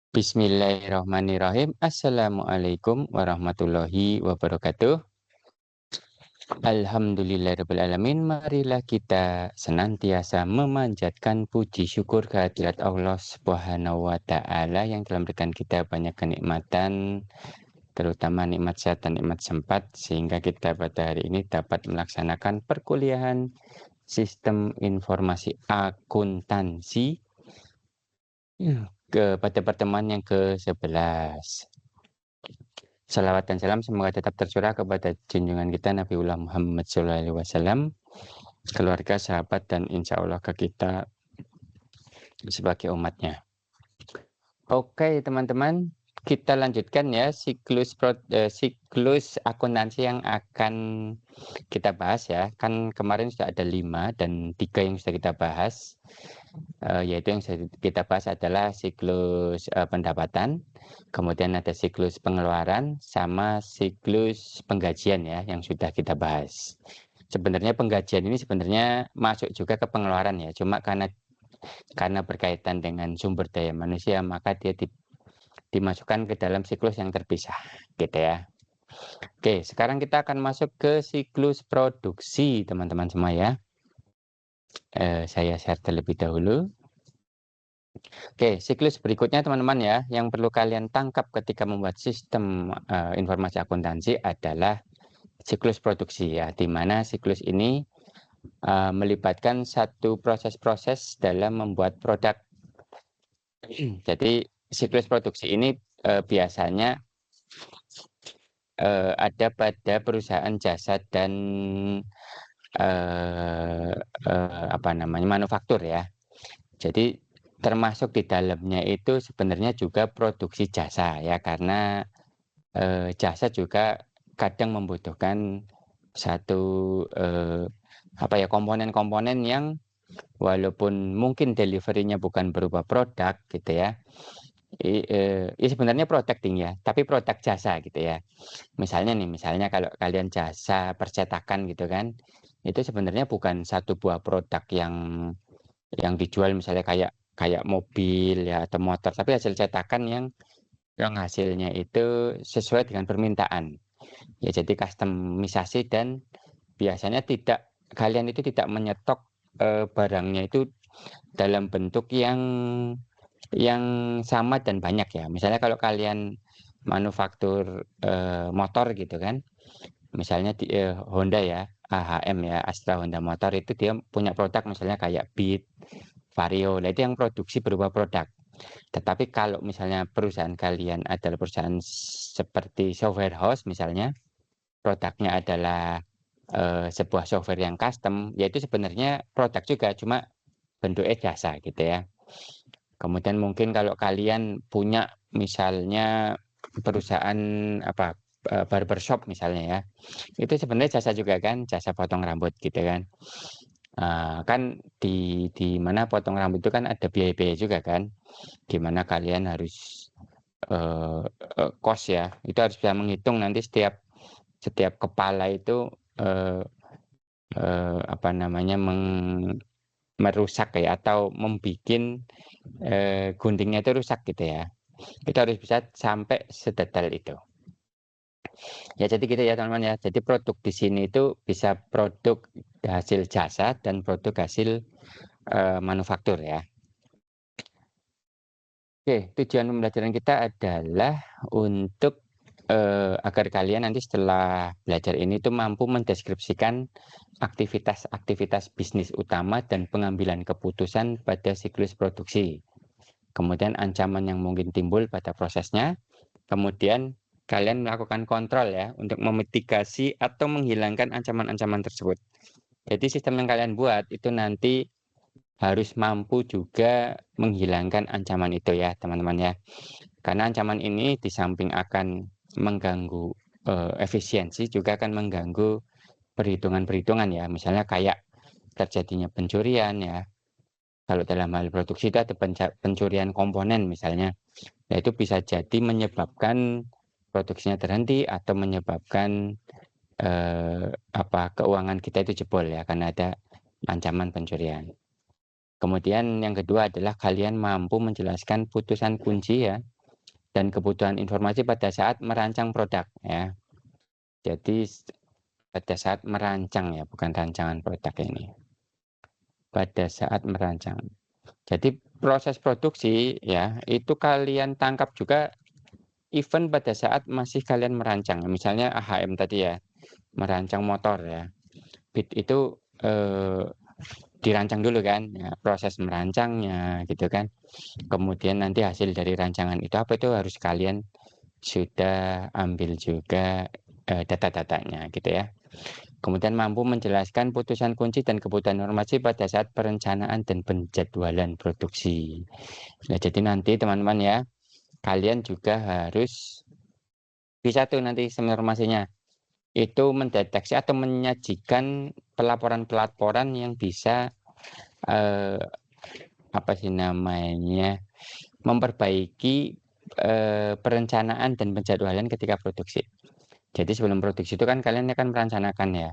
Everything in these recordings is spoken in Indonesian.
Bismillahirrahmanirrahim. Assalamualaikum warahmatullahi wabarakatuh. Alhamdulillahirrahmanirrahim. Marilah kita senantiasa memanjatkan puji syukur kehadirat Allah Subhanahu wa Ta'ala yang telah memberikan kita banyak kenikmatan, terutama nikmat sehat dan nikmat sempat, sehingga kita pada hari ini dapat melaksanakan perkuliahan sistem informasi akuntansi pada pertemuan yang ke-11. Salawat dan salam semoga tetap tercurah kepada junjungan kita Nabiullah Muhammad SAW, keluarga, sahabat, dan insya Allah ke kita sebagai umatnya. Oke teman-teman, kita lanjutkan ya siklus akuntansi yang akan kita bahas ya. Kan kemarin sudah ada 5 dan 3 yang sudah kita bahas. Yaitu yang kita bahas adalah siklus pendapatan, kemudian ada siklus pengeluaran, sama siklus penggajian ya yang sudah kita bahas. Sebenarnya penggajian ini sebenarnya masuk juga ke pengeluaran ya, cuma karena berkaitan dengan sumber daya manusia maka dia dimasukkan ke dalam siklus yang terpisah gitu ya. Oke, sekarang kita akan masuk ke siklus produksi teman-teman semua ya. Saya share terlebih dahulu. Oke, siklus berikutnya teman-teman ya, yang perlu kalian tangkap ketika membuat sistem informasi akuntansi adalah siklus produksi ya, di mana siklus ini melibatkan satu proses-proses dalam membuat produk. Jadi siklus produksi ini biasanya ada pada perusahaan jasa dan manufaktur ya. Jadi termasuk di dalamnya itu sebenarnya juga produksi jasa ya, karena jasa juga kadang membutuhkan satu komponen-komponen yang walaupun mungkin deliverynya bukan berupa produk gitu ya, sebenarnya producting ya, tapi produk jasa gitu ya. Misalnya kalau kalian jasa percetakan gitu kan, itu sebenarnya bukan satu buah produk yang dijual misalnya kayak mobil ya atau motor, tapi hasil cetakan yang hasilnya itu sesuai dengan permintaan ya, jadi customisasi, dan biasanya kalian itu tidak menyetok barangnya itu dalam bentuk yang sama dan banyak ya. Misalnya kalau kalian manufaktur motor gitu kan, misalnya di Honda ya, AHM ya, Astra Honda Motor, itu dia punya produk misalnya kayak Beat, Vario, nah itu yang produksi berupa produk. Tetapi kalau misalnya perusahaan kalian adalah perusahaan seperti software house misalnya, produknya adalah sebuah software yang custom, yaitu sebenarnya produk juga, cuma bentuknya jasa gitu ya. Kemudian mungkin kalau kalian punya misalnya perusahaan barbershop misalnya ya, itu sebenarnya jasa juga kan, jasa potong rambut gitu kan. Kan di mana potong rambut itu kan ada biaya-biaya juga kan, gimana kalian harus cost ya, itu harus bisa menghitung nanti setiap kepala itu merusak ya, atau membuat guntingnya itu rusak gitu ya. Itu harus bisa sampai sedetail itu. Ya jadi gitu ya teman-teman ya. Jadi produk di sini itu bisa produk hasil jasa dan produk hasil manufaktur ya. Oke, tujuan pembelajaran kita adalah untuk agar kalian nanti setelah belajar ini tuh mampu mendeskripsikan aktivitas-aktivitas bisnis utama dan pengambilan keputusan pada siklus produksi. Kemudian ancaman yang mungkin timbul pada prosesnya. Kemudian kalian melakukan kontrol ya untuk memitigasi atau menghilangkan ancaman-ancaman tersebut. Jadi sistem yang kalian buat itu nanti harus mampu juga menghilangkan ancaman itu ya teman-teman ya. Karena ancaman ini di samping akan mengganggu efisiensi, juga akan mengganggu perhitungan-perhitungan ya. Misalnya kayak terjadinya pencurian ya. Kalau dalam hal produksi itu ada pencurian komponen misalnya. Nah, itu bisa jadi menyebabkan produksinya terhenti atau menyebabkan keuangan kita itu jebol ya, karena ada ancaman pencurian. Kemudian yang kedua adalah kalian mampu menjelaskan putusan kunci ya, dan kebutuhan informasi pada saat merancang produk ya. Jadi pada saat merancang ya, bukan rancangan produk ini. Pada saat merancang. Jadi proses produksi ya, itu kalian tangkap juga even pada saat masih kalian merancang. Misalnya AHM tadi ya, merancang motor ya. Itu dirancang dulu kan, ya, proses merancangnya gitu kan. Kemudian nanti hasil dari rancangan itu apa, itu harus kalian sudah ambil juga data-datanya gitu ya. Kemudian mampu menjelaskan putusan kunci dan kebutuhan normasi pada saat perencanaan dan penjadwalan produksi. Nah, jadi nanti teman-teman ya, kalian juga harus bisa tuh nanti informasinya itu mendeteksi atau menyajikan pelaporan-pelaporan yang bisa apa sih namanya, memperbaiki perencanaan dan penjadwalan ketika produksi. Jadi sebelum produksi itu kan kalian akan merencanakan ya,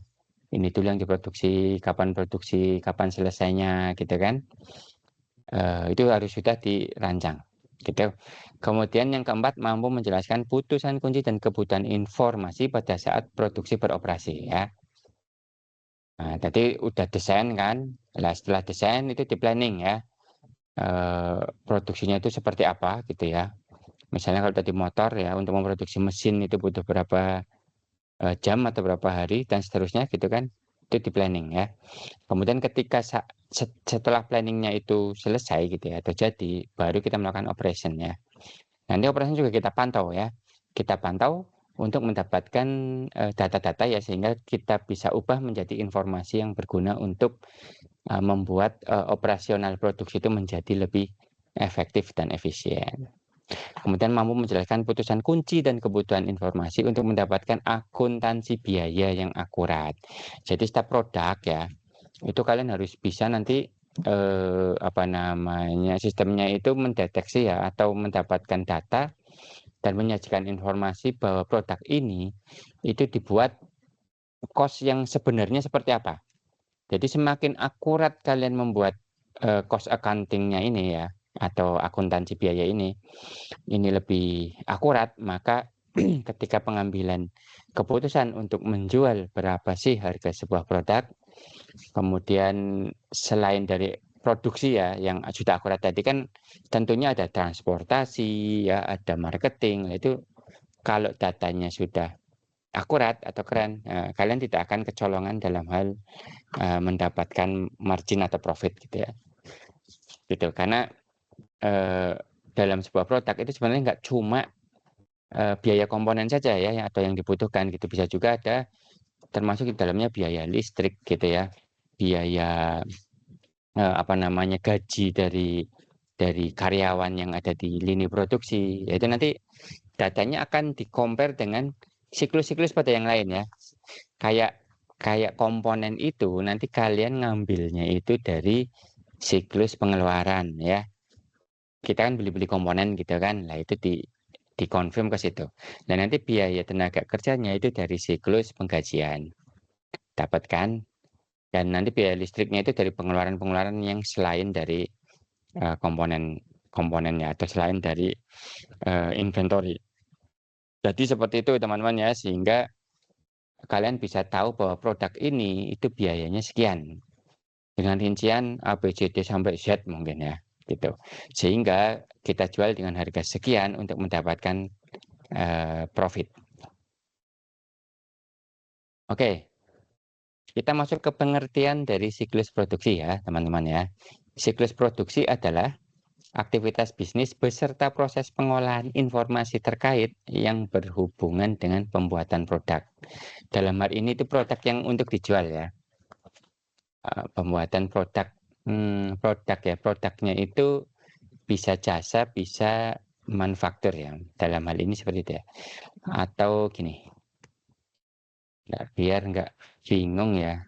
ini dulu yang diproduksi, kapan selesainya gitu kan. Itu harus sudah dirancang gitu. Kemudian yang keempat, mampu menjelaskan putusan kunci dan kebutuhan informasi pada saat produksi beroperasi ya. Nah, tadi udah desain kan. Nah, setelah desain itu di planning ya. Produksinya itu seperti apa gitu ya. Misalnya kalau tadi motor ya, untuk memproduksi mesin itu butuh berapa jam atau berapa hari dan seterusnya gitu kan. Itu di planning ya. Kemudian ketika setelah planningnya itu selesai gitu ya, terjadi, baru kita melakukan operation ya. Nanti operation juga kita pantau ya. Kita pantau untuk mendapatkan data-data ya, sehingga kita bisa ubah menjadi informasi yang berguna untuk membuat operasional produksi itu menjadi lebih efektif dan efisien. Kemudian mampu menjelaskan putusan kunci dan kebutuhan informasi untuk mendapatkan akuntansi biaya yang akurat. Jadi setiap produk ya, itu kalian harus bisa nanti apa namanya, sistemnya itu mendeteksi ya, atau mendapatkan data dan menyajikan informasi bahwa produk ini itu dibuat cost yang sebenarnya seperti apa. Jadi semakin akurat kalian membuat cost accounting-nya ini ya, atau akuntansi biaya ini lebih akurat, maka ketika pengambilan keputusan untuk menjual berapa sih harga sebuah produk, kemudian selain dari produksi ya yang sudah akurat tadi kan, tentunya ada transportasi ya, ada marketing. Itu kalau datanya sudah akurat atau keren, kalian tidak akan kecolongan dalam hal mendapatkan margin atau profit gitu ya. Gitu. Karena dalam sebuah produk itu sebenarnya nggak cuma biaya komponen saja ya, atau yang dibutuhkan gitu. Bisa juga ada termasuk di dalamnya biaya listrik gitu ya, biaya apa namanya, gaji dari karyawan yang ada di lini produksi. Yaitu nanti datanya akan di-compare dengan siklus-siklus pada yang lain ya. Kayak kayak komponen itu nanti kalian ngambilnya itu dari siklus pengeluaran ya. Kita kan beli-beli komponen gitu kan. Lah itu dikonfirm ke situ. Dan nanti biaya tenaga kerjanya itu dari siklus penggajian. Dapat kan? Dan nanti biaya listriknya itu dari pengeluaran-pengeluaran yang selain dari komponennya, atau selain dari inventory. Jadi seperti itu teman-teman ya, sehingga kalian bisa tahu bahwa produk ini itu biayanya sekian dengan rincian A, B, C, D sampai Z mungkin ya gitu. Sehingga kita jual dengan harga sekian untuk mendapatkan profit. Oke, kita masuk ke pengertian dari siklus produksi ya teman-teman ya. Siklus produksi adalah aktivitas bisnis beserta proses pengolahan informasi terkait yang berhubungan dengan pembuatan produk. Dalam hal ini itu produk yang untuk dijual ya. Pembuatan produk, produk ya, produknya itu bisa jasa, bisa manufaktur ya. Dalam hal ini seperti itu ya. Atau gini, biar nggak bingung ya.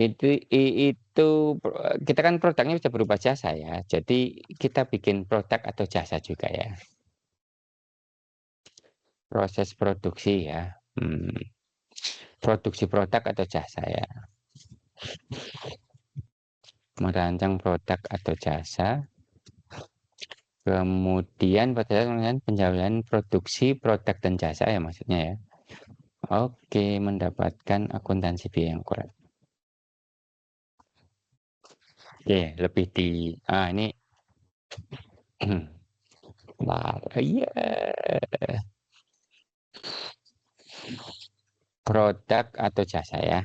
Itu kita kan produknya bisa berupa jasa ya. Jadi kita bikin produk atau jasa juga ya. Proses produksi ya. Produksi produk atau jasa ya. Merancang produk atau jasa. Kemudian pada penjualan produksi produk dan jasa ya maksudnya ya. Oke, mendapatkan akuntansi biaya yang akurat. Oke, lebih di ini wah, iya. Produk atau jasa ya,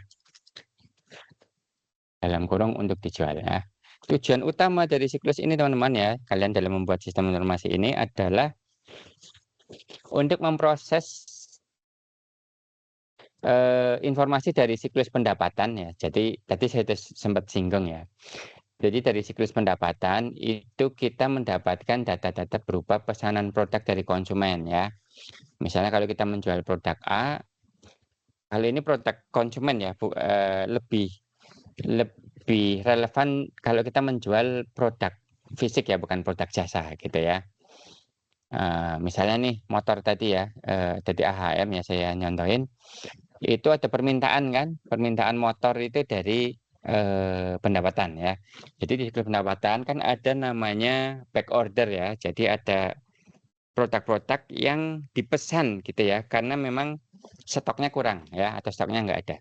dalam kurung untuk dijual ya. Tujuan utama dari siklus ini teman-teman ya, kalian dalam membuat sistem informasi ini adalah untuk memproses informasi dari siklus pendapatan ya. Jadi tadi saya sempat singgung ya. Jadi dari siklus pendapatan itu kita mendapatkan data-data berupa pesanan produk dari konsumen ya. Misalnya kalau kita menjual produk A, kali ini produk konsumen ya, lebih relevan kalau kita menjual produk fisik ya, bukan produk jasa gitu ya. Misalnya nih motor tadi ya, tadi AHM ya saya nyontohin, itu ada permintaan kan, permintaan motor itu dari pendapatan ya. Jadi di pendapatan kan ada namanya back order ya. Jadi ada produk-produk yang dipesan gitu ya, karena memang stoknya kurang ya, atau stoknya nggak ada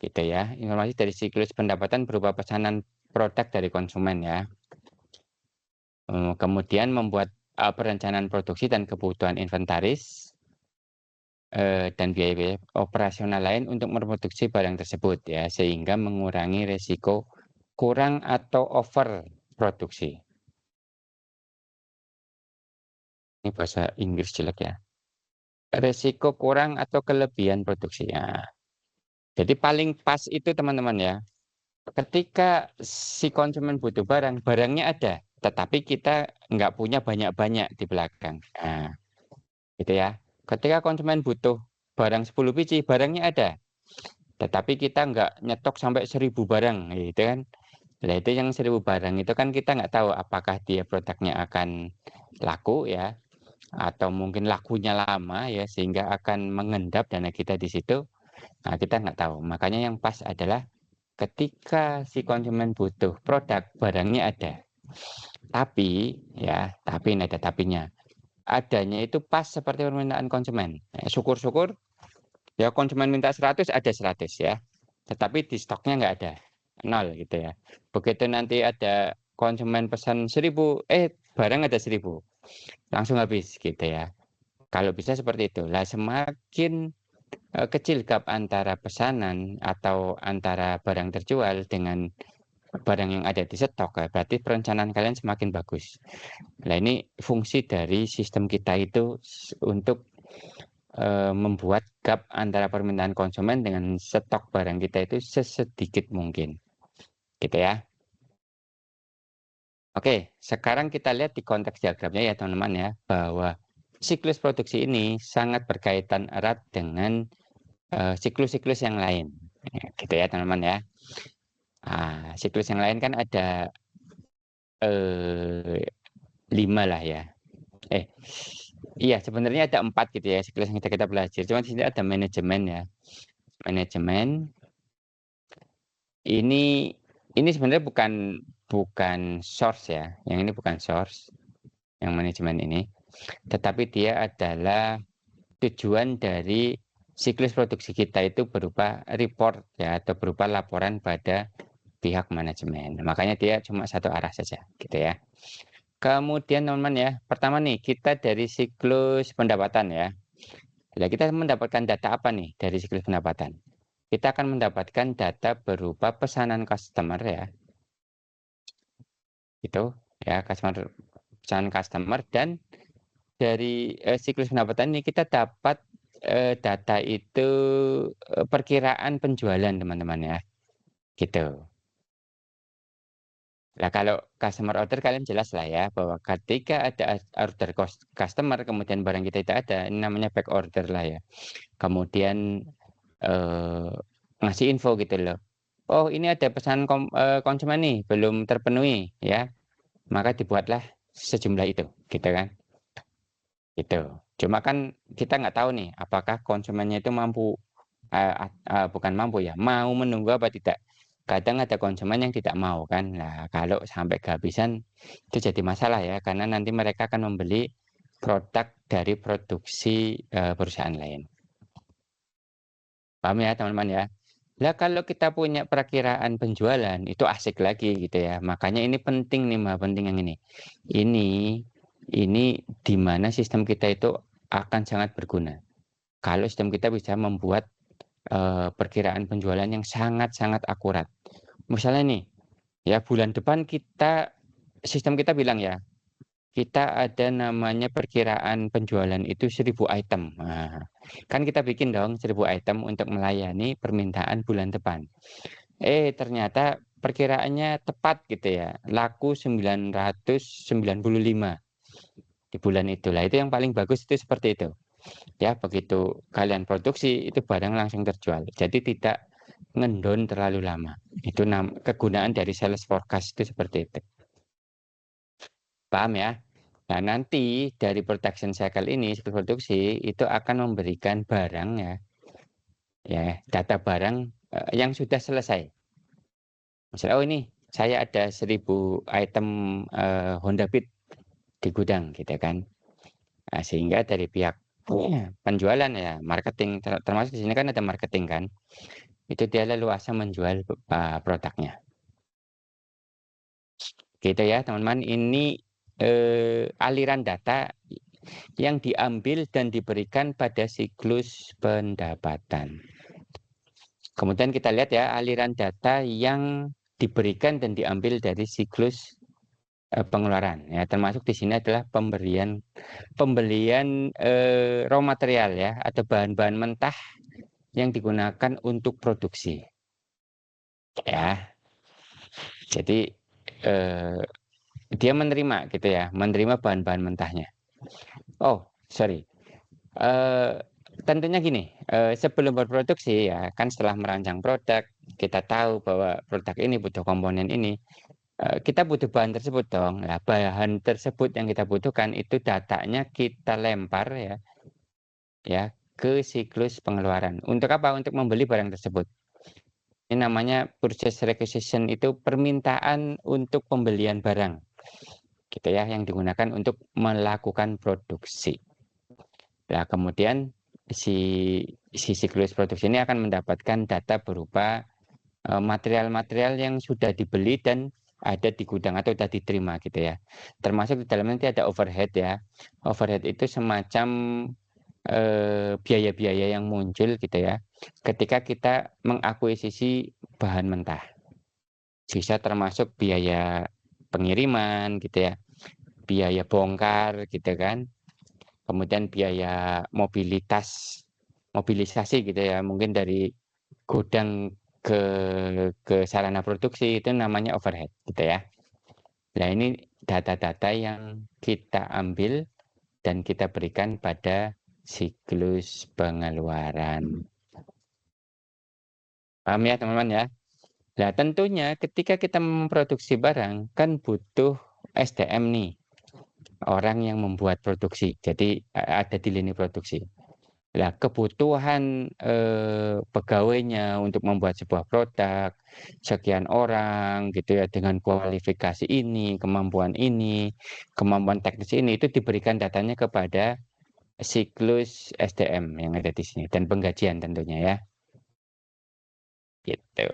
gitu ya. Informasi dari siklus pendapatan berupa pesanan produk dari konsumen ya. Kemudian membuat perencanaan produksi dan kebutuhan inventaris dan biaya-biaya operasional lain untuk memproduksi barang tersebut ya, sehingga mengurangi resiko kurang atau over produksi. Ini bahasa Inggris jelek ya. Resiko kurang atau kelebihan produksi ya. Jadi paling pas itu teman-teman ya, ketika si konsumen butuh barang, barangnya ada, tetapi kita nggak punya banyak-banyak di belakang. Nah, gitu ya. Ketika konsumen butuh barang 10 biji, barangnya ada, tetapi kita nggak nyetok sampai 1000 barang, gitu kan. Nah, itu yang 1000 barang itu kan kita nggak tahu apakah dia produknya akan laku ya, atau mungkin lakunya lama ya, sehingga akan mengendap dana kita di situ. Nah, kita nggak tahu. Makanya yang pas adalah ketika si konsumen butuh produk, barangnya ada. Tapi ya, tapi ini ada tapinya. Adanya itu pas seperti permintaan konsumen. Syukur-syukur ya konsumen minta 100 ada 100 ya. Tetapi di stoknya nggak ada. 0 gitu ya. Begitu nanti ada konsumen pesan 1000, barang ada 1000. Langsung habis gitu ya. Kalau bisa seperti itu. Lah semakin kecil gap antara pesanan atau antara barang terjual dengan barang yang ada di stok, berarti perencanaan kalian semakin bagus. Nah, ini fungsi dari sistem kita itu untuk membuat gap antara permintaan konsumen dengan stok barang kita itu sesedikit mungkin. Gitu ya. Oke, sekarang kita lihat di konteks diagramnya ya teman-teman ya, bahwa siklus produksi ini sangat berkaitan erat dengan siklus-siklus yang lain. Gitu ya teman-teman ya. Siklus yang lain kan ada 5 lah ya. Iya sebenarnya ada 4 gitu ya siklus yang kita belajar. Cuma di sini ada manajemen ya. Manajemen ini sebenarnya bukan source ya. Yang ini bukan source yang manajemen ini. Tetapi dia adalah tujuan dari siklus produksi kita itu berupa report ya, atau berupa laporan pada pihak manajemen. Makanya dia cuma satu arah saja gitu ya. Kemudian teman-teman ya, pertama nih kita dari siklus pendapatan ya. Nah, kita mendapatkan data apa nih dari siklus pendapatan? Kita akan mendapatkan data berupa pesanan customer ya. Itu ya, pesanan customer, dan dari siklus pendapatan ini kita dapat data itu perkiraan penjualan teman-teman ya. Gitu. Nah, kalau customer order kalian jelas lah ya, bahwa ketika ada order customer kemudian barang kita itu ada, ini namanya back order lah ya. Kemudian ngasih info gitu loh. Oh, ini ada pesan konsumen nih belum terpenuhi ya. Maka dibuatlah sejumlah itu, gitu kan. Gitu. Cuma kan kita nggak tahu nih apakah konsumennya itu mampu bukan mampu ya, mau menunggu apa tidak. kadang ada konsumen yang tidak mau kan. Nah, kalau sampai kehabisan itu jadi masalah ya, karena nanti mereka akan membeli produk dari produksi perusahaan lain. Paham ya teman-teman ya? Lah kalau kita punya perakiraan penjualan itu asik lagi gitu ya. Makanya ini penting nih, penting yang ini. Ini di mana sistem kita itu akan sangat berguna. Kalau sistem kita bisa membuat perkiraan penjualan yang sangat-sangat akurat. Misalnya nih, ya bulan depan sistem kita bilang ya, kita ada namanya perkiraan penjualan itu 1000 item. Nah, kan kita bikin dong 1000 item untuk melayani permintaan bulan depan. Ternyata perkiraannya tepat gitu ya, laku 995 di bulan itulah. Itu yang paling bagus itu seperti itu. Ya, begitu kalian produksi itu barang langsung terjual. Jadi tidak ngendon terlalu lama. Itu kegunaan dari sales forecast itu seperti itu. Paham ya? Nah, nanti dari production cycle ini, siklus produksi itu akan memberikan barang ya, data barang yang sudah selesai. Misalnya, oh ini saya ada 1000 item Honda Beat di gudang gitu kan. Nah, sehingga dari pihak penjualan ya, marketing termasuk di sini kan ada marketing kan. Itu dia leluasa menjual produknya. Gitu ya, teman-teman. Ini aliran data yang diambil dan diberikan pada siklus pendapatan. Kemudian kita lihat ya aliran data yang diberikan dan diambil dari siklus pengeluaran. Ya, termasuk di sini adalah pembelian raw material ya atau bahan-bahan mentah yang digunakan untuk produksi. Ya, jadi dia menerima gitu ya, menerima bahan-bahan mentahnya. Oh, sorry. Tentunya gini, sebelum berproduksi ya, kan setelah merancang produk, kita tahu bahwa produk ini butuh komponen ini, kita butuh bahan tersebut dong. Nah, bahan tersebut yang kita butuhkan itu datanya kita lempar ya ke siklus pengeluaran. Untuk apa? Untuk membeli barang tersebut. Ini namanya purchase requisition, itu permintaan untuk pembelian barang. Gitu ya, yang digunakan untuk melakukan produksi. Nah, kemudian si siklus produksi ini akan mendapatkan data berupa material-material yang sudah dibeli dan ada di gudang atau sudah diterima gitu ya. Termasuk di dalamnya nanti ada overhead ya. Overhead itu semacam biaya-biaya yang muncul gitu ya ketika kita mengakuisisi bahan mentah. Bisa termasuk biaya pengiriman gitu ya, biaya bongkar gitu kan, kemudian biaya mobilisasi gitu ya, mungkin dari gudang ke sarana produksi itu namanya overhead gitu ya. Nah, ini data-data yang kita ambil dan kita berikan pada siklus pengeluaran. Paham ya teman-teman ya? Nah, tentunya ketika kita memproduksi barang kan butuh SDM nih, orang yang membuat produksi. Jadi ada di lini produksi. Nah, kebutuhan pegawainya untuk membuat sebuah produk, sekian orang gitu ya, dengan kualifikasi ini, kemampuan teknis ini, itu diberikan datanya kepada siklus SDM yang ada di sini dan penggajian tentunya ya. Gitu.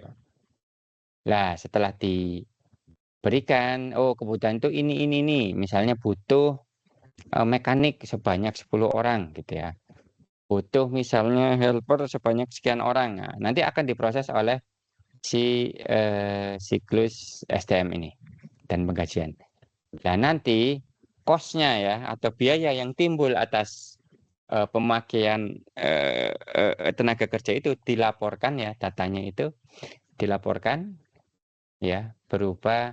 Nah, setelah diberikan, oh kebutuhan itu ini, misalnya butuh mekanik sebanyak 10 orang gitu ya. Butuh misalnya helper sebanyak sekian orang. Nah, nanti akan diproses oleh si siklus SDM ini dan penggajian. Nah, nanti cost-nya ya atau biaya yang timbul atas pemakaian tenaga kerja itu dilaporkan ya, datanya itu dilaporkan ya berupa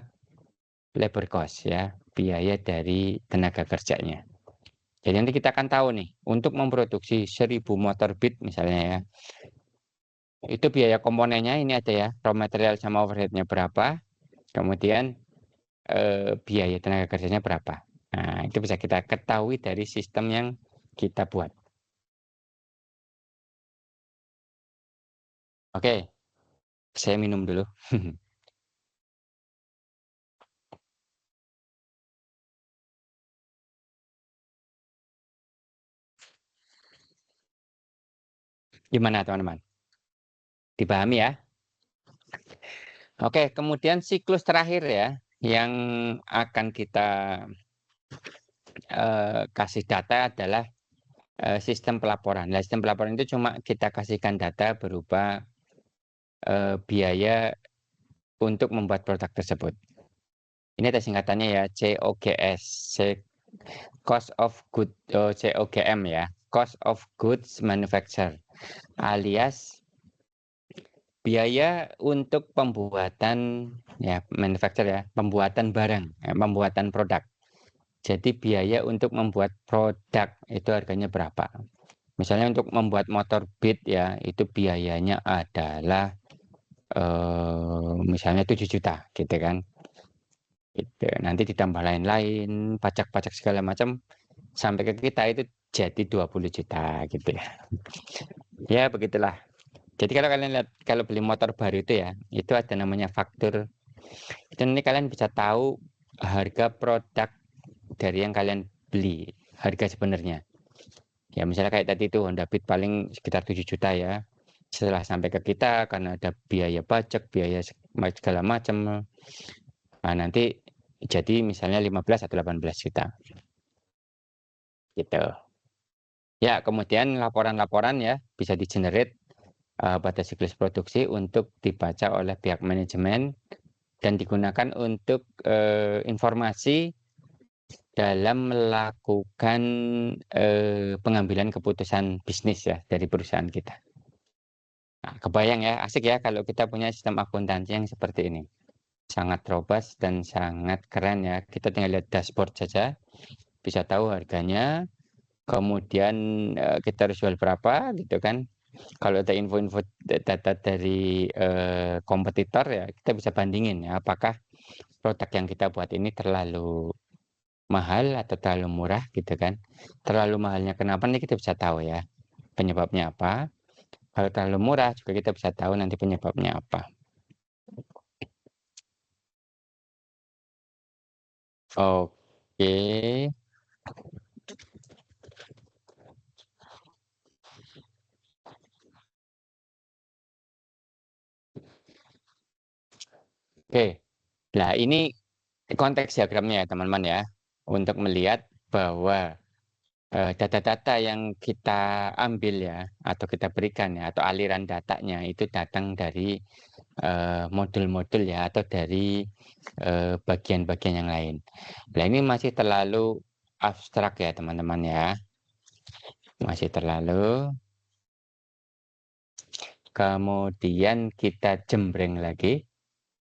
labor cost ya, biaya dari tenaga kerjanya. Jadi nanti kita akan tahu nih, untuk memproduksi 1000 motor Beat misalnya ya, itu biaya komponennya ini ada ya, raw material sama overheadnya berapa, kemudian biaya tenaga kerjanya berapa. Nah, itu bisa kita ketahui dari sistem yang kita buat. Oke, Saya minum dulu. Gimana teman-teman? Dipahami ya? Oke, kemudian siklus terakhir ya, yang akan kita kasih data adalah sistem pelaporan. Nah, sistem pelaporan itu cuma kita kasihkan data berupa biaya untuk membuat produk tersebut. Ini ada singkatannya ya, COGS, Cost of Good, COGM ya, Cost of Goods Manufacture, alias biaya untuk pembuatan ya manufacture ya, pembuatan barang, ya, pembuatan produk. Jadi biaya untuk membuat produk itu harganya berapa? Misalnya untuk membuat motor Beat ya, itu biayanya adalah misalnya 7 juta gitu kan. Gitu. Nanti ditambah lain-lain, pajak-pajak segala macam sampai ke kita itu jadi 20 juta gitu ya. Ya begitulah. Jadi kalau kalian lihat kalau beli motor baru itu ya, itu ada namanya faktur. Itu nanti kalian bisa tahu harga produk dari yang kalian beli, harga sebenarnya. Ya misalnya kayak tadi itu Honda Beat paling sekitar 7 juta ya. Setelah sampai ke kita karena ada biaya pajak, biaya segala macam. Nah, nanti jadi misalnya 15 atau 18 juta gitu. Ya, kemudian laporan-laporan ya bisa di-generate pada siklus produksi untuk dibaca oleh pihak manajemen dan digunakan untuk informasi dalam melakukan pengambilan keputusan bisnis ya dari perusahaan kita. Nah, kebayang ya, asik ya kalau kita punya sistem akuntansi yang seperti ini. Sangat robust dan sangat keren ya. Kita tinggal lihat dashboard saja, bisa tahu harganya, kemudian kita harus jual berapa gitu kan. Kalau ada info-info data dari kompetitor ya, kita bisa bandingin ya, apakah produk yang kita buat ini terlalu mahal atau terlalu murah gitu kan. Terlalu mahalnya kenapa nih kita bisa tahu ya penyebabnya apa. Kalau terlalu murah juga kita bisa tahu nanti penyebabnya apa. Oke. Oke. Nah, ini konteks diagramnya ya teman-teman ya. Untuk melihat bahwa data-data yang kita ambil ya atau kita berikan ya atau aliran datanya itu datang dari modul-modul ya atau dari bagian-bagian yang lain. Nah, ini masih terlalu abstrak ya teman-teman ya. Masih terlalu. Kemudian kita jembreng lagi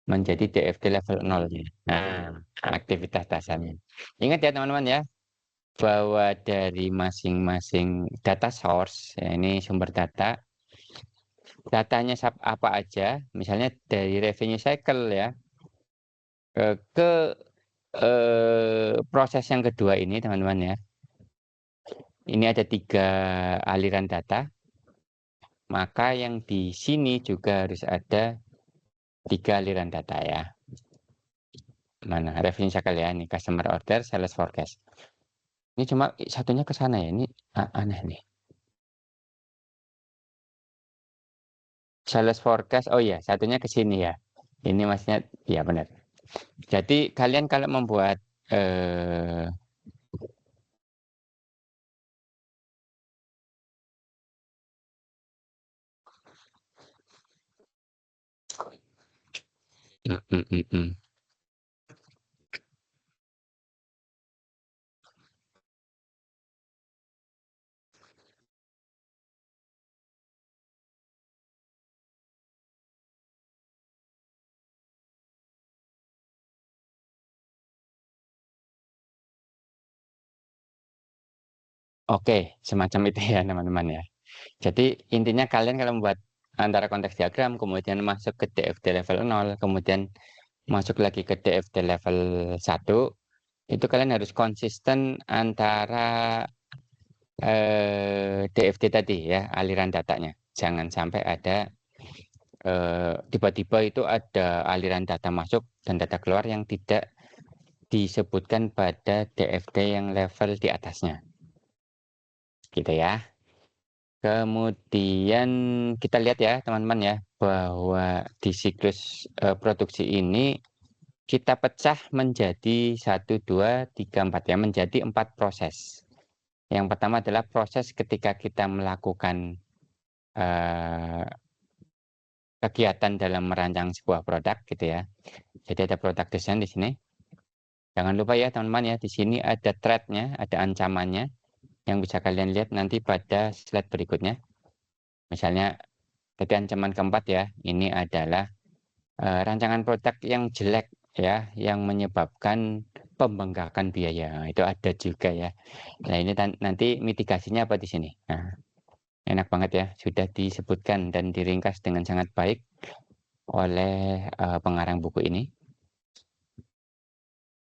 menjadi DFT level 0. Nah, aktivitas dasarnya. Ingat ya teman-teman ya, bahwa dari masing-masing data source, ya ini sumber data, datanya apa aja, misalnya dari revenue cycle ya, ke proses yang kedua ini teman-teman ya. Ini ada 3 aliran data, maka yang di sini juga harus ada 3 aliran data ya. Mana revenue cycle ya, ini customer order, sales forecast. Ini cuma satunya ke sana ya, ini aneh nih. Sales forecast, oh iya, satunya ke sini ya. Ini maksudnya, ya benar. Jadi kalian kalau membuat eh, mm, mm, mm, mm. Oke, semacam itu ya teman-teman ya. Jadi intinya kalian kalau membuat antara konteks diagram, kemudian masuk ke DFT level 0, kemudian masuk lagi ke DFT level 1, itu kalian harus konsisten antara DFT tadi ya, aliran datanya. Jangan sampai ada tiba-tiba itu ada aliran data masuk dan data keluar yang tidak disebutkan pada DFD yang level di atasnya, gitu ya. Kemudian kita lihat ya teman-teman ya, bahwa di siklus produksi ini kita pecah menjadi 1, 2, 3, 4 ya, menjadi 4 proses. Yang pertama adalah proses ketika kita melakukan kegiatan dalam merancang sebuah produk gitu ya. Jadi ada product design di sini. Jangan lupa ya teman-teman ya, di sini ada thread-nya, ada ancamannya yang bisa kalian lihat nanti pada slide berikutnya. Misalnya, tadi ancaman keempat ya, ini adalah rancangan produk yang jelek ya, yang menyebabkan pembengkakan biaya. Nah, itu ada juga ya. Nah, ini nanti mitigasinya apa di sini? Nah, enak banget ya, sudah disebutkan dan diringkas dengan sangat baik oleh pengarang buku ini.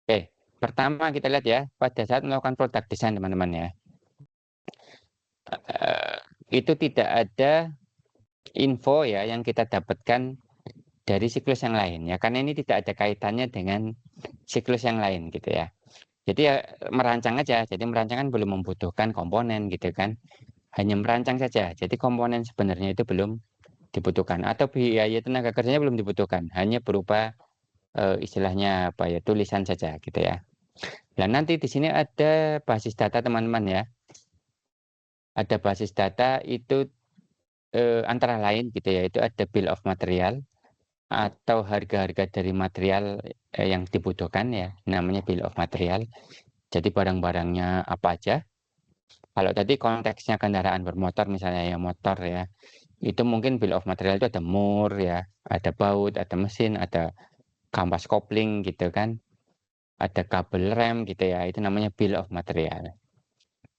Oke, pertama kita lihat ya, pada saat melakukan product design teman-teman ya, itu tidak ada info ya yang kita dapatkan dari siklus yang lain ya, karena ini tidak ada kaitannya dengan siklus yang lain gitu ya. Jadi ya merancang aja, jadi merancang kan belum membutuhkan komponen gitu kan, hanya merancang saja. Jadi komponen sebenarnya itu belum dibutuhkan atau biaya tenaga kerjanya belum dibutuhkan, hanya berupa istilahnya apa ya, tulisan saja gitu ya. Nah nanti di sini ada basis data teman-teman ya, ada basis data itu antara lain gitu ya, itu ada bill of material atau harga-harga dari material yang dibutuhkan ya, namanya bill of material. Jadi barang-barangnya apa aja. Kalau tadi konteksnya kendaraan bermotor misalnya ya, motor ya, itu mungkin bill of material itu ada mur ya, ada baut, ada mesin, ada kampas kopling gitu kan, ada kabel rem gitu ya, itu namanya bill of material.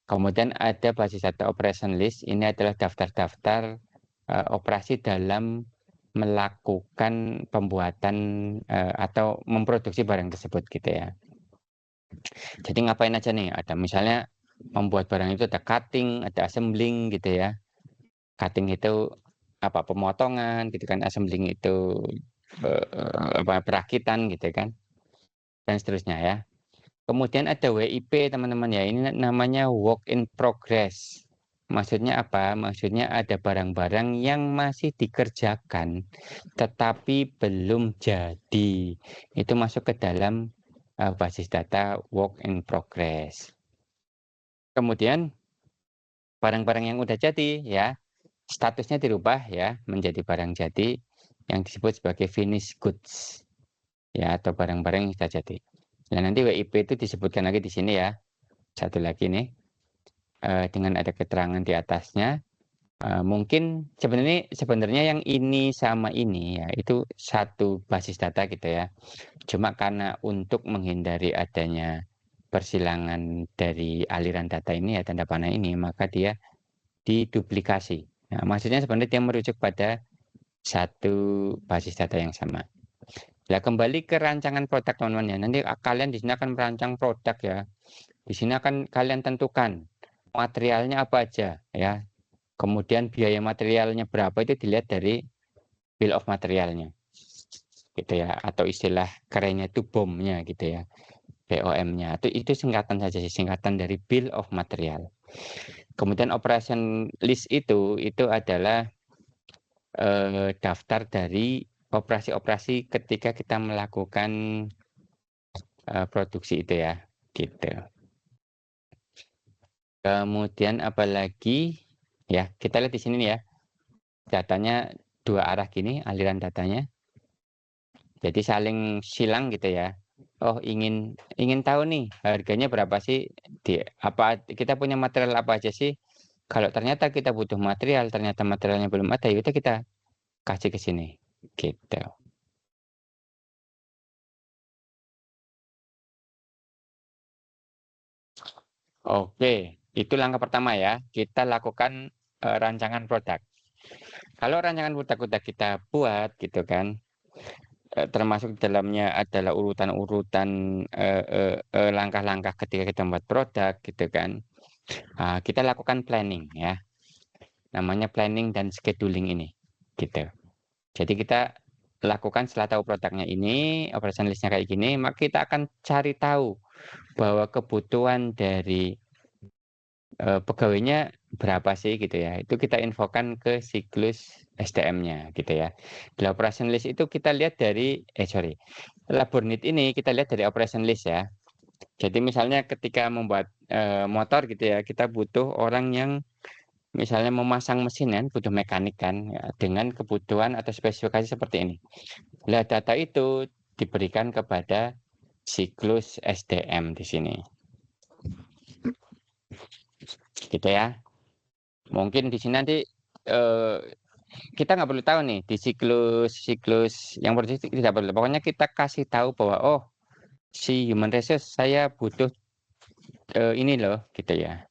Kemudian ada basis data operation list, ini adalah daftar-daftar operasi dalam melakukan pembuatan atau memproduksi barang tersebut gitu ya. Jadi ngapain aja nih? Ada misalnya membuat barang itu ada cutting, ada assembling gitu ya. Cutting itu apa, pemotongan gitu kan, assembling itu perakitan gitu kan, dan seterusnya ya. Kemudian ada WIP teman-teman ya, ini namanya work in progress. Maksudnya apa? Maksudnya ada barang-barang yang masih dikerjakan tetapi belum jadi. Itu masuk ke dalam basis data work in progress. Kemudian barang-barang yang udah jadi ya, statusnya dirubah ya menjadi barang jadi yang disebut sebagai finished goods ya, atau barang-barang yang sudah jadi. Nah, nanti WIP itu disebutkan lagi di sini ya. Satu lagi nih, dengan ada keterangan di atasnya. Mungkin sebenarnya yang ini sama ini ya, itu satu basis data gitu ya. Cuma karena untuk menghindari adanya persilangan dari aliran data ini ya, tanda panah ini, maka dia diduplikasi. Nah, maksudnya sebenarnya dia merujuk pada satu basis data yang sama. Nah, kembali ke rancangan produk teman-teman ya. Nanti kalian di sini akan merancang produk ya. Di sini akan kalian tentukan materialnya apa aja ya. Kemudian biaya materialnya berapa itu dilihat dari bill of materialnya. Gitu ya, atau istilah kerennya itu BOM-nya gitu ya. BOM-nya. Itu singkatan saja sih, singkatan dari bill of material. Kemudian operation list itu adalah daftar dari operasi-operasi ketika kita melakukan produksi itu ya, gitu. Kemudian apalagi ya, kita lihat di sini nih ya, datanya dua arah gini, aliran datanya. Jadi saling silang gitu ya. Oh, ingin tahu nih harganya berapa sih, apa kita punya material apa aja sih? Kalau ternyata kita butuh material, ternyata materialnya belum ada, ya udah kita kasih ke sini, gitu. Oke, itu langkah pertama ya. Kita lakukan rancangan produk. Kalau rancangan produk udah kita buat gitu kan, termasuk dalamnya adalah urutan-urutan langkah-langkah ketika kita membuat produk gitu kan. Kita lakukan planning ya. Namanya planning dan scheduling ini, gitu. Jadi kita lakukan setelah tahu produknya ini, operation list-nya kayak gini, maka kita akan cari tahu bahwa kebutuhan dari pegawainya berapa sih gitu ya. Itu kita infokan ke siklus SDM-nya gitu ya. Di operation list itu kita lihat dari labor need ini kita lihat dari operation list ya. Jadi misalnya ketika membuat motor gitu ya, kita butuh orang yang misalnya memasang mesin kan, butuh mekanik kan ya, dengan kebutuhan atau spesifikasi seperti ini. Nah, data itu diberikan kepada siklus SDM di sini. Gitu ya. Mungkin di sini nanti kita nggak perlu tahu nih di siklus yang produksi tidak perlu. Pokoknya kita kasih tahu bahwa oh si human resource saya butuh ini loh gitu ya.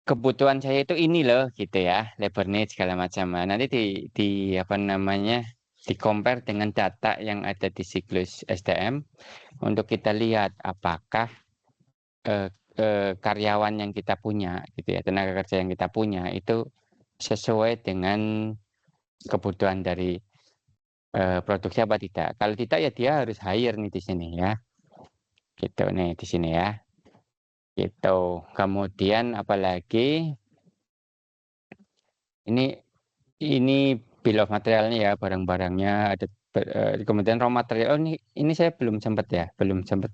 Kebutuhan saya itu ini loh gitu ya, labor need segala macam. Nah, nanti di apa namanya di compare dengan data yang ada di siklus SDM untuk kita lihat apakah eh, karyawan yang kita punya gitu ya, tenaga kerja yang kita punya itu sesuai dengan kebutuhan dari produksi apa tidak. Kalau tidak ya dia harus hire nih di sini ya. Gitu nih di sini ya. Gitu. Kemudian apalagi ini bill of materialnya ya, barang-barangnya ada kemudian raw material. Oh, ini saya belum sempat ya, belum sempat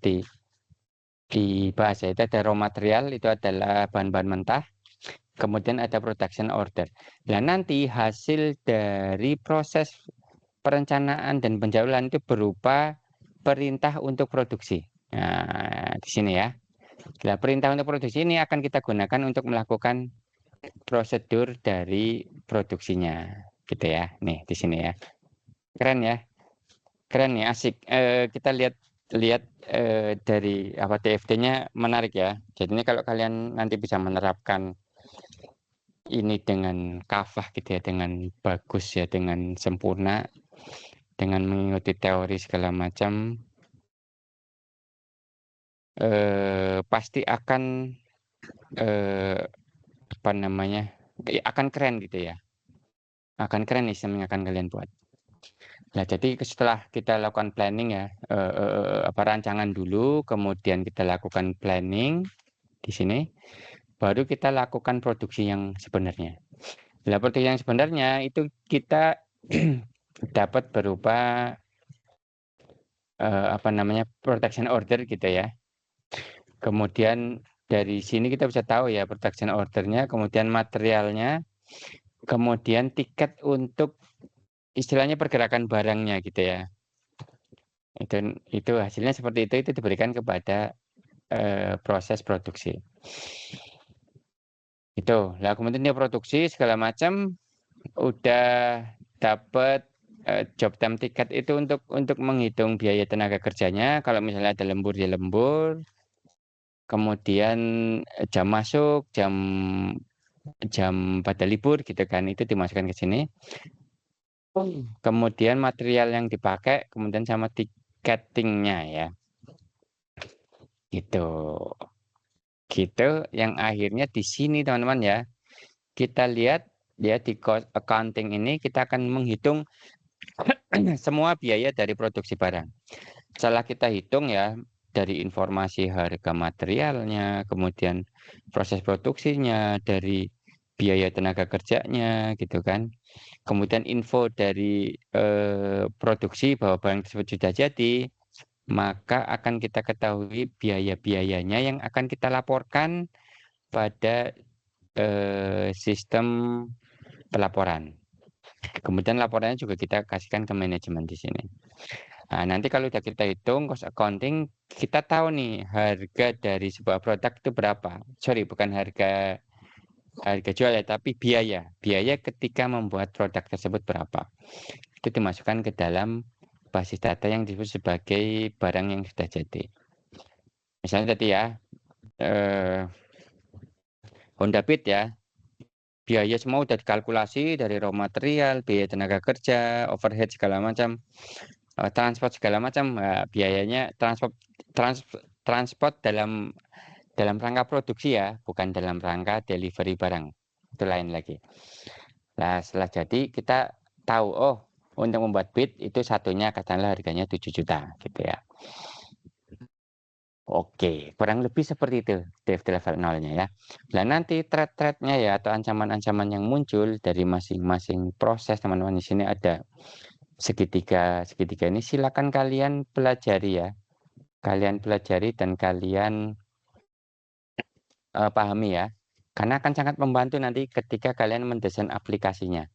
dibahas ya. Itu ada raw material, itu adalah bahan-bahan mentah. Kemudian ada production order. Nah, nanti hasil dari proses perencanaan dan penjualan itu berupa perintah untuk produksi. Nah, di sini ya. Nah, perintah untuk produksi ini akan kita gunakan untuk melakukan prosedur dari produksinya. Gitu ya. Nih, di sini ya. Keren ya. Keren ya, asik. Kita lihat lihat dari apa TFT-nya menarik ya. Jadi ini kalau kalian nanti bisa menerapkan ini dengan kafah gitu ya, dengan bagus ya, dengan sempurna, dengan mengikuti teori segala macam, pasti akan apa namanya, akan keren gitu ya, akan keren sistem yang akan kalian buat. Nah, jadi setelah kita lakukan planning ya, apa rancangan dulu, kemudian kita lakukan planning di sini, baru kita lakukan produksi yang sebenarnya. Nah, produksi yang sebenarnya itu kita dapat berupa apa namanya protection order gitu ya. Kemudian dari sini kita bisa tahu ya production ordernya, kemudian materialnya, kemudian tiket untuk istilahnya pergerakan barangnya gitu ya. Itu hasilnya seperti itu diberikan kepada proses produksi. Itu. Lah kemudian dia produksi segala macam udah dapat job time tiket itu untuk menghitung biaya tenaga kerjanya. Kalau misalnya ada lembur ya lembur, kemudian jam masuk, jam jam pada libur gitu kan, itu dimasukkan ke sini. Kemudian material yang dipakai, kemudian sama tiketingnya ya. Gitu. Gitu yang akhirnya di sini teman-teman ya. Kita lihat ya di cost accounting ini kita akan menghitung semua biaya dari produksi barang. Setelah kita hitung ya dari informasi harga materialnya, kemudian proses produksinya, dari biaya tenaga kerjanya gitu kan. Kemudian info dari produksi bahwa barang tersebut sudah jadi, maka akan kita ketahui biaya-biayanya yang akan kita laporkan pada sistem pelaporan. Kemudian laporannya juga kita kasihkan ke manajemen di sini. Nah, nanti kalau udah kita hitung cost accounting, kita tahu nih harga dari sebuah produk itu berapa. Sorry, bukan harga jual ya, tapi biaya. Biaya ketika membuat produk tersebut berapa. Itu dimasukkan ke dalam basis data yang disebut sebagai barang yang sudah jadi. Misalnya tadi ya, Honda Beat ya, biaya semua udah dikalkulasi dari raw material, biaya tenaga kerja, overhead segala macam, transport segala macam, biayanya transport dalam rangka produksi ya, bukan dalam rangka delivery barang. Itu lain lagi. Nah, setelah jadi kita tahu, oh untuk membuat bid itu satunya katakanlah harganya 7 juta gitu ya. Oke, kurang lebih seperti itu DFT level 0-nya ya. Nah, nanti threat-threat-nya ya atau ancaman-ancaman yang muncul dari masing-masing proses teman-teman di sini ada segitiga. Segitiga ini silakan kalian pelajari ya. Kalian pelajari dan kalian pahami ya. Karena akan sangat membantu nanti ketika kalian mendesain aplikasinya.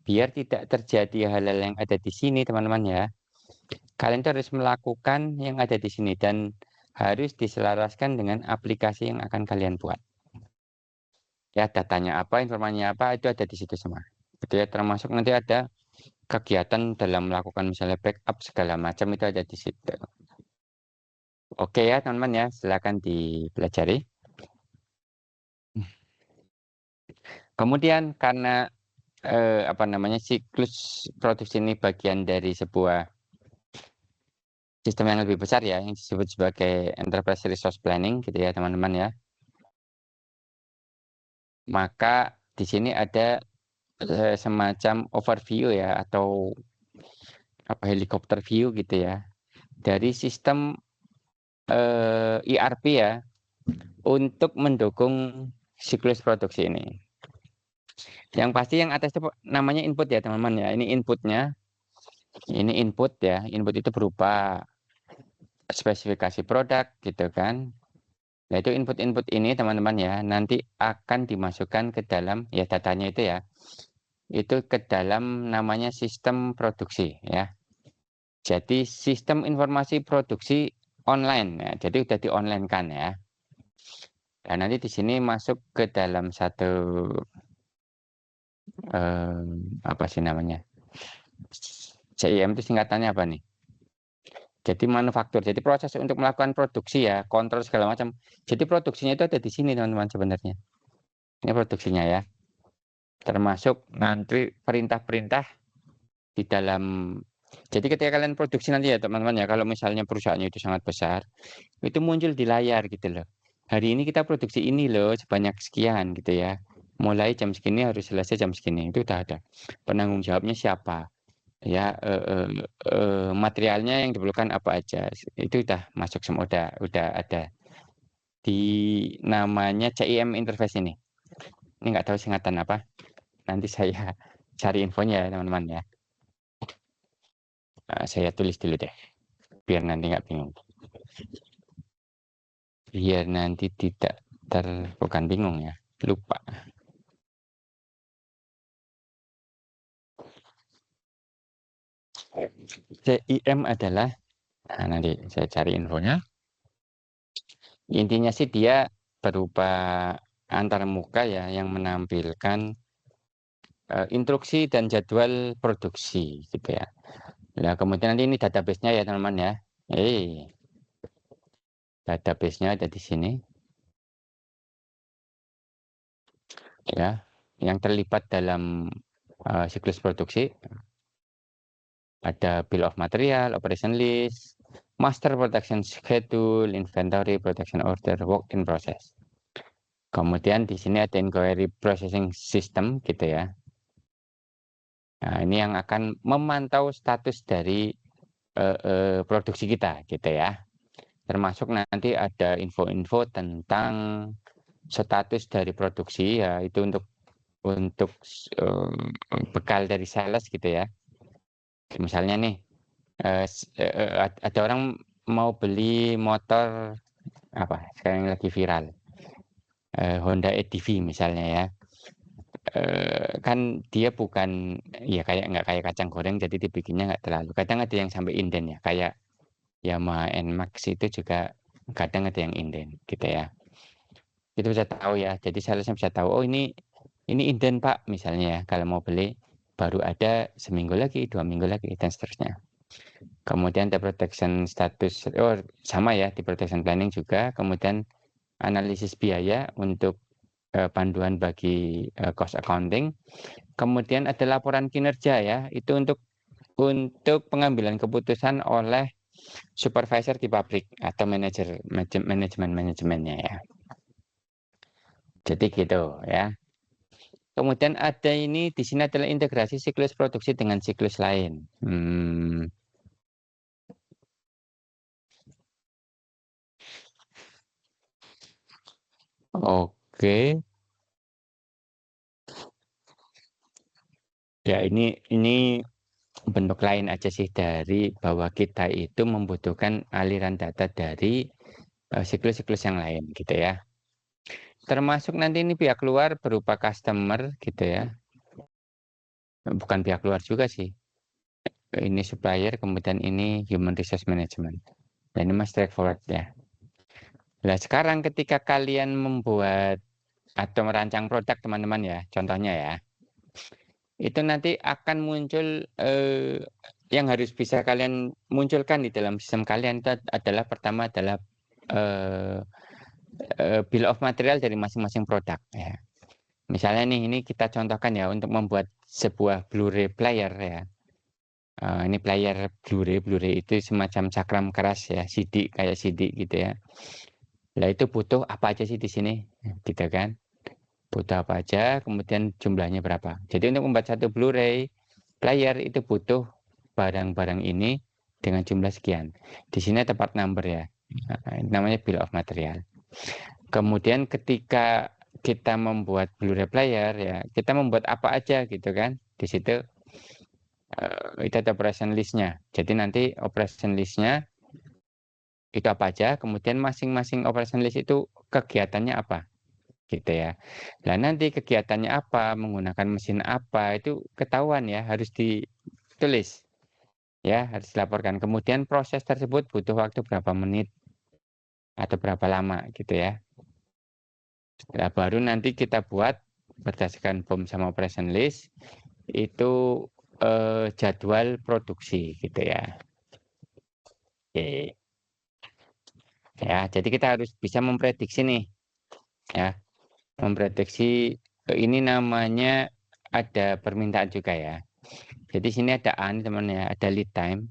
Biar tidak terjadi hal-hal yang ada di sini teman-teman ya. Kalian tuh harus melakukan yang ada di sini dan harus diselaraskan dengan aplikasi yang akan kalian buat. Ya, datanya apa, informasinya apa, itu ada di situ semua. Gitu ya, termasuk nanti ada kegiatan dalam melakukan misalnya backup segala macam itu ada di situ. Oke ya, teman-teman ya, silakan dipelajari. Kemudian karena apa namanya siklus produksi ini bagian dari sebuah sistem yang lebih besar ya, yang disebut sebagai enterprise resource planning gitu ya teman-teman ya. Maka di sini ada semacam overview ya atau apa helikopter view gitu ya dari sistem ERP ya untuk mendukung siklus produksi ini. Yang pasti yang atas itu namanya input ya teman-teman ya. Ini inputnya, ini input ya. Input itu berupa spesifikasi produk gitu kan. Nah itu input-input ini teman-teman ya nanti akan dimasukkan ke dalam ya datanya itu ya. Itu ke dalam namanya sistem produksi ya. Jadi sistem informasi produksi online ya. Jadi udah di-online kan ya. Dan nanti di sini masuk ke dalam satu apa sih namanya? CIM itu singkatannya apa nih? Jadi manufaktur. Jadi proses untuk melakukan produksi ya, kontrol segala macam. Jadi produksinya itu ada di sini teman-teman sebenarnya. Ini produksinya ya. Termasuk nanti perintah-perintah di dalam. Jadi ketika kalian produksi nanti ya teman-teman ya, kalau misalnya perusahaannya itu sangat besar, itu muncul di layar gitu loh. Hari ini kita produksi ini loh sebanyak sekian gitu ya. Mulai jam segini harus selesai jam segini. Itu udah ada. Penanggung jawabnya siapa? Ya, materialnya yang diperlukan apa aja. Itu udah masuk semua, udah ada di namanya CIM interface ini. Ini nggak tahu singkatan apa. Nanti saya cari infonya ya teman-teman ya. Saya tulis dulu deh, biar nanti nggak bingung. Biar nanti tidak bukan bingung ya, lupa. CIM adalah, nah nanti saya cari infonya. Intinya sih dia berupa antar muka ya yang menampilkan instruksi dan jadwal produksi gitu ya. Nah, kemudian nanti ini database-nya ya teman-teman ya. Database-nya ada di sini ya. Yang terlibat dalam siklus produksi ada bill of material, operation list, master production schedule, inventory, production order, work in process. Kemudian di sini ada inquiry processing system gitu ya. Nah, ini yang akan memantau status dari produksi kita gitu ya. Termasuk nanti ada info-info tentang status dari produksi ya itu untuk bekal dari sales gitu ya. Misalnya nih ada orang mau beli motor apa sekarang lagi viral Honda EDV misalnya ya. Kan dia bukan ya kayak nggak kayak kacang goreng jadi dibikinnya nggak terlalu. Kadang ada yang sampai inden ya kayak Yamaha NMAX itu juga kadang ada yang inden gitu ya. Itu bisa tahu ya. Jadi salesnya bisa tahu, oh ini inden Pak misalnya ya. Kalau mau beli baru ada seminggu lagi, 2 minggu lagi dan seterusnya. Kemudian ada protection status, oh sama ya di protection planning juga. Kemudian analisis biaya untuk panduan bagi cost accounting. Kemudian ada laporan kinerja ya. Itu untuk pengambilan keputusan oleh supervisor di pabrik atau manajemennya ya. Jadi gitu ya. Kemudian ada ini, di sini adalah integrasi siklus produksi dengan siklus lain. Oke. Ya, ini bentuk lain aja sih dari bahwa kita itu membutuhkan aliran data dari siklus-siklus yang lain gitu ya. Termasuk nanti ini pihak luar berupa customer gitu ya. Bukan pihak luar juga sih. Ini supplier, kemudian ini human resource management. Dan ini mas straightforward ya. Nah, sekarang ketika kalian membuat atau merancang produk teman-teman ya, contohnya ya, itu nanti akan muncul yang harus bisa kalian munculkan di dalam sistem kalian itu adalah pertama adalah bill of material dari masing-masing produk ya. Misalnya nih, ini kita contohkan ya untuk membuat sebuah Blu-ray player ya. Ini player Blu-ray itu semacam cakram keras ya, CD kayak CD gitu ya. Lah itu butuh apa aja sih di sini, gitu kan? Butuh apa aja, kemudian jumlahnya berapa. Jadi untuk membuat satu Blu-ray player itu butuh barang-barang ini dengan jumlah sekian. Di sini ada part number ya. Namanya bill of material. Kemudian ketika kita membuat Blu-ray player ya, kita membuat apa aja gitu kan? Di situ itu ada operation list-nya. Jadi nanti operation list-nya itu apa aja, kemudian masing-masing operation list itu kegiatannya apa gitu ya. Nah, nanti kegiatannya apa, menggunakan mesin apa, itu ketahuan ya, harus ditulis ya, harus dilaporkan. Kemudian proses tersebut butuh waktu berapa menit atau berapa lama gitu ya. Nah, baru nanti kita buat berdasarkan BOM sama operation list itu jadwal produksi gitu ya. Oke. Ya, jadi kita harus bisa memprediksi nih ya, memprediksi ini namanya ada permintaan juga ya. Jadi sini ada nih teman ya, ada lead time.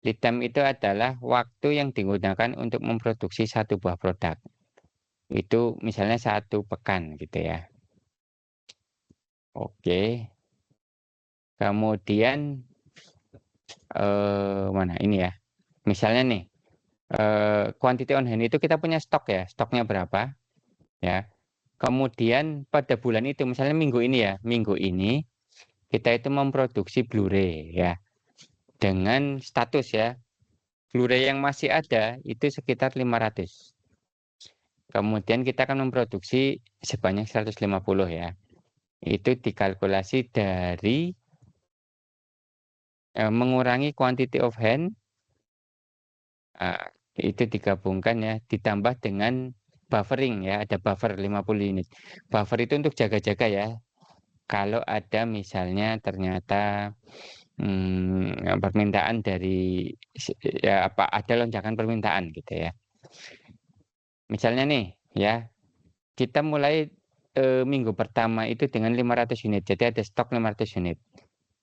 Lead time itu adalah waktu yang digunakan untuk memproduksi satu buah produk. Itu misalnya 1 pekan gitu ya. Oke. Kemudian mana ini ya. Misalnya nih, quantity on hand itu kita punya stok ya, stoknya berapa ya. Kemudian pada bulan itu, misalnya minggu ini ya, minggu ini kita itu memproduksi Blu-ray ya, dengan status ya, Blu-ray yang masih ada itu sekitar 500. Kemudian kita akan memproduksi sebanyak 150 ya. Itu dikalkulasi dari mengurangi quantity of hand, itu digabungkan ya, ditambah dengan buffering ya, ada buffer 50 unit. Buffer itu untuk jaga-jaga ya. Kalau ada misalnya ternyata permintaan dari ya apa ada lonjakan permintaan gitu ya. Misalnya nih ya, kita mulai minggu pertama itu dengan 500 unit. Jadi ada stok 500 unit.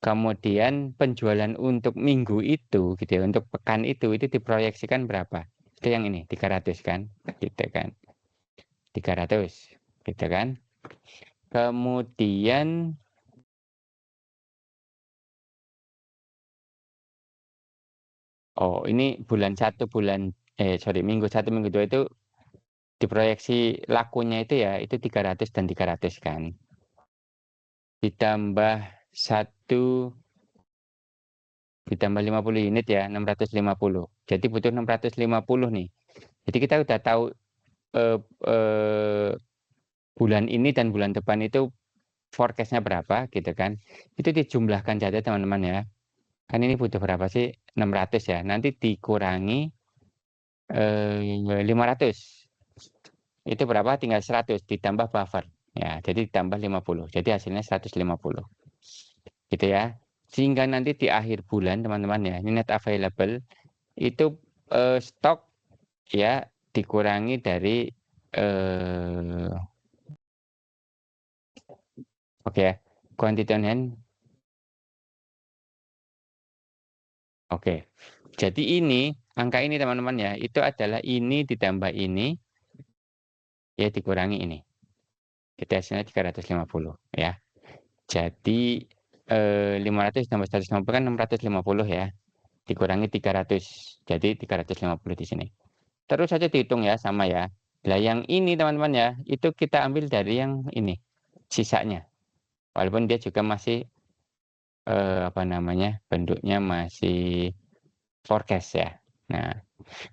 Kemudian penjualan untuk minggu itu gitu ya, untuk pekan itu diproyeksikan berapa? Itu yang ini 300 kan? Gitu kan. 300 gitu kan. Kemudian ini minggu 1 minggu 2 itu diproyeksi lakunya itu ya, itu 300 dan 300 kan. Ditambah 50 unit ya, 650. Jadi butuh 650 nih. Jadi kita udah tahu eh, eh, bulan ini dan bulan depan itu forecast-nya berapa gitu kan. Itu dijumlahkan saja teman-teman ya. Kan ini butuh berapa sih? 600 ya. Nanti dikurangi 500. Itu berapa? Tinggal 100 ditambah buffer. Ya, jadi ditambah 50. Jadi hasilnya 150. Gitu ya. Sehingga nanti di akhir bulan teman-teman ya, ini net available itu stok ya dikurangi dari oke ya, quantity on hand. Oke. Jadi ini angka ini teman-teman ya, itu adalah ini ditambah ini ya dikurangi ini. Itu hasilnya 350 ya. Jadi 500 tambah 150 kan 650 ya. Dikurangi 300. Jadi 350 di sini. Terus saja dihitung ya sama ya. Lah yang ini teman-teman ya, itu kita ambil dari yang ini sisanya. Walaupun dia juga masih apa namanya? Bentuknya masih forecast ya. Nah,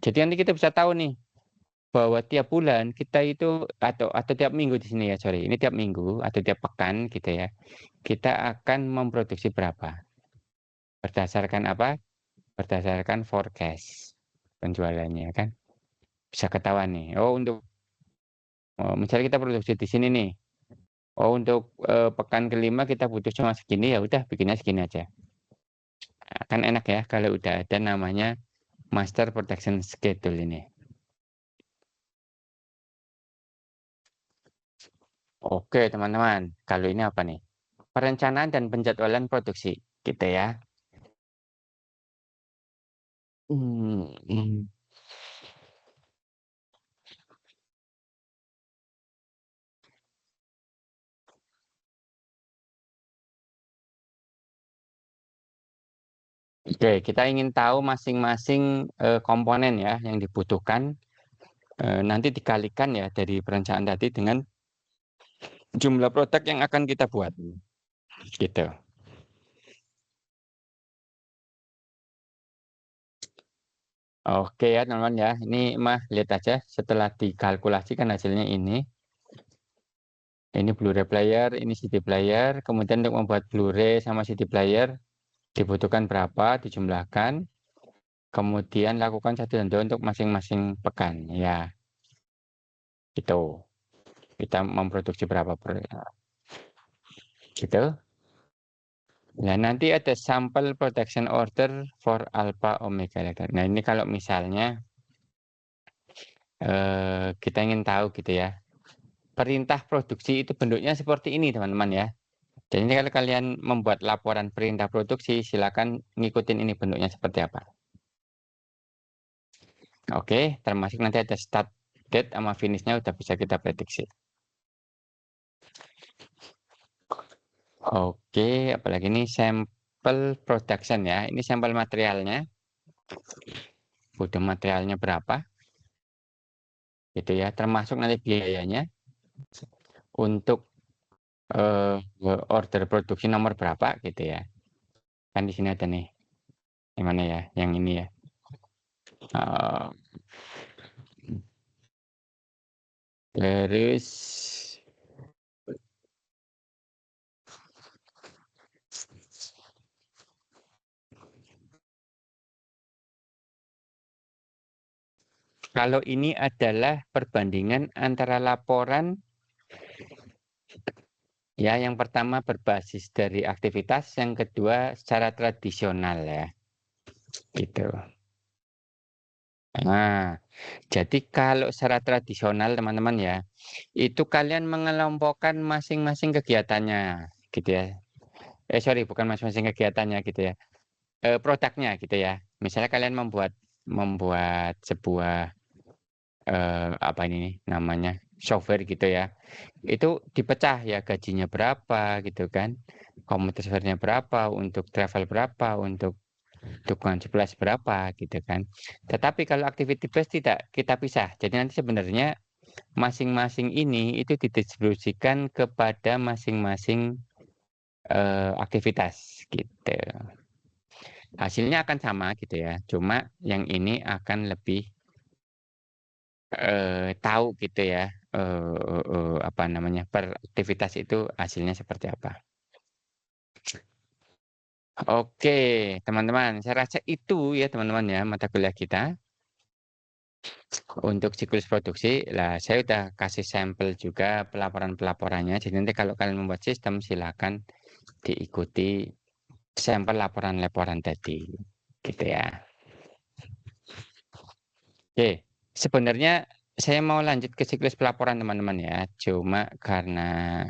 jadi nanti kita bisa tahu nih bahwa tiap bulan kita itu atau tiap minggu di sini ya, sorry. Ini tiap minggu atau tiap pekan gitu ya. Kita akan memproduksi berapa? Berdasarkan apa? Berdasarkan forecast penjualannya kan. Bisa ketahuan nih. Misalnya kita produksi di sini nih. Untuk pekan kelima kita butuh cuma segini, ya udah bikinnya segini aja. Kan enak ya kalau udah ada namanya master production schedule ini. Oke teman-teman, kalau ini apa nih? Perencanaan dan penjadwalan produksi, gitu ya. Hmm. Oke, kita ingin tahu masing-masing komponen ya yang dibutuhkan. Nanti dikalikan ya dari perencanaan tadi dengan jumlah produk yang akan kita buat, gitu. Oke ya teman-teman ya, ini mah lihat aja setelah dikalkulasikan hasilnya ini. Ini Blu-ray player, ini CD player. Kemudian untuk membuat Blu-ray sama CD player dibutuhkan berapa, dijumlahkan. Kemudian lakukan satu dan dua untuk masing-masing pekan. Ya, itu. Kita memproduksi berapa per gitu. Nah, nanti ada sampel production order for alpha omega lactate. Nah, ini kalau misalnya kita ingin tahu gitu ya. Perintah produksi itu bentuknya seperti ini, teman-teman ya. Jadi ini kalau kalian membuat laporan perintah produksi, silakan ngikutin ini bentuknya seperti apa. Oke, termasuk nanti ada start date sama finishnya udah bisa kita prediksi. Oke, apalagi ini sampel production ya. Ini sampel materialnya. Butuh materialnya berapa? Gitu ya. Termasuk nanti biayanya untuk eh, order produksi nomor berapa gitu ya. Kan di sini ada nih. Yang mana ya? Yang ini ya. Eh, terus kalau ini adalah perbandingan antara laporan ya yang pertama berbasis dari aktivitas, yang kedua secara tradisional ya. Gitu. Nah, jadi kalau secara tradisional teman-teman ya, itu kalian mengelompokkan masing-masing kegiatannya gitu ya. Sorry, bukan masing-masing kegiatannya gitu ya. Produknya gitu ya. Misalnya kalian membuat membuat sebuah apa ini namanya software gitu ya. Itu dipecah ya gajinya berapa gitu kan. Komunitas software-nya berapa, untuk travel berapa, untuk dukungan 11 berapa gitu kan. Tetapi kalau activity base tidak kita pisah. Jadi nanti sebenarnya masing-masing ini itu didistribusikan kepada masing-masing aktivitas gitu. Hasilnya akan sama gitu ya. Cuma yang ini akan lebih tahu gitu ya apa namanya per aktivitas itu hasilnya seperti apa. Oke, teman-teman, saya rasa itu ya teman-teman ya mata kuliah kita. Untuk siklus produksi, lah saya udah kasih sampel juga pelaporan-pelaporannya. Jadi nanti kalau kalian membuat sistem, silakan diikuti sampel laporan-laporan tadi, gitu ya. Oke, sebenarnya saya mau lanjut ke siklus pelaporan teman-teman ya. Cuma karena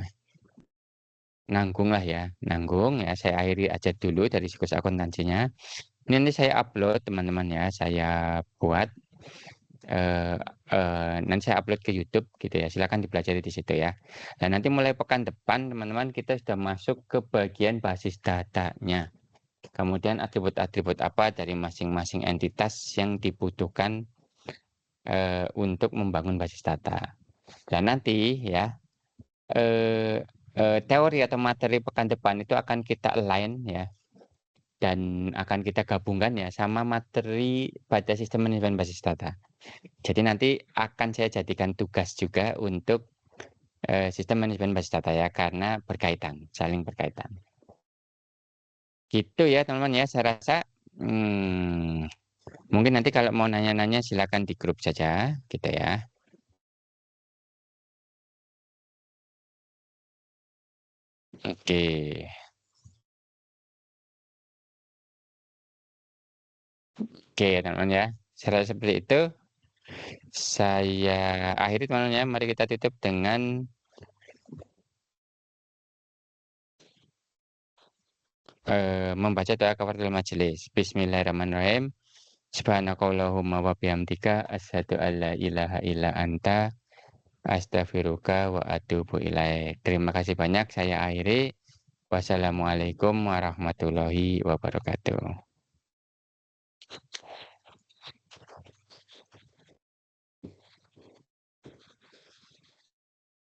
nanggung lah ya, nanggung ya. Saya akhiri aja dulu dari siklus akuntansinya. Ini nanti saya upload teman-teman ya. Saya buat nanti saya upload ke YouTube gitu ya, silakan dipelajari di situ ya. Dan nanti mulai pekan depan teman-teman kita sudah masuk ke bagian basis datanya. Kemudian atribut-atribut apa dari masing-masing entitas yang dibutuhkan untuk membangun basis data. Dan nanti ya teori atau materi pekan depan itu akan kita align ya, dan akan kita gabungkan ya sama materi pada sistem manajemen basis data. Jadi nanti akan saya jadikan tugas juga untuk sistem manajemen basis data ya, karena berkaitan, saling berkaitan. Gitu ya teman-teman ya, saya rasa mungkin nanti kalau mau nanya-nanya silakan di grup saja gitu ya. Oke. Oke teman-teman ya, saya rasa seperti itu. Saya akhiri teman-teman ya, mari kita tutup dengan membaca doa kafaratul majelis. Bismillahirrahmanirrahim. Subhanakallahumma wa bihamdika asyhadu alla ilaha illa anta astaghfiruka wa atubu ilaik. Terima kasih banyak, saya akhiri. Wassalamualaikum warahmatullahi wabarakatuh.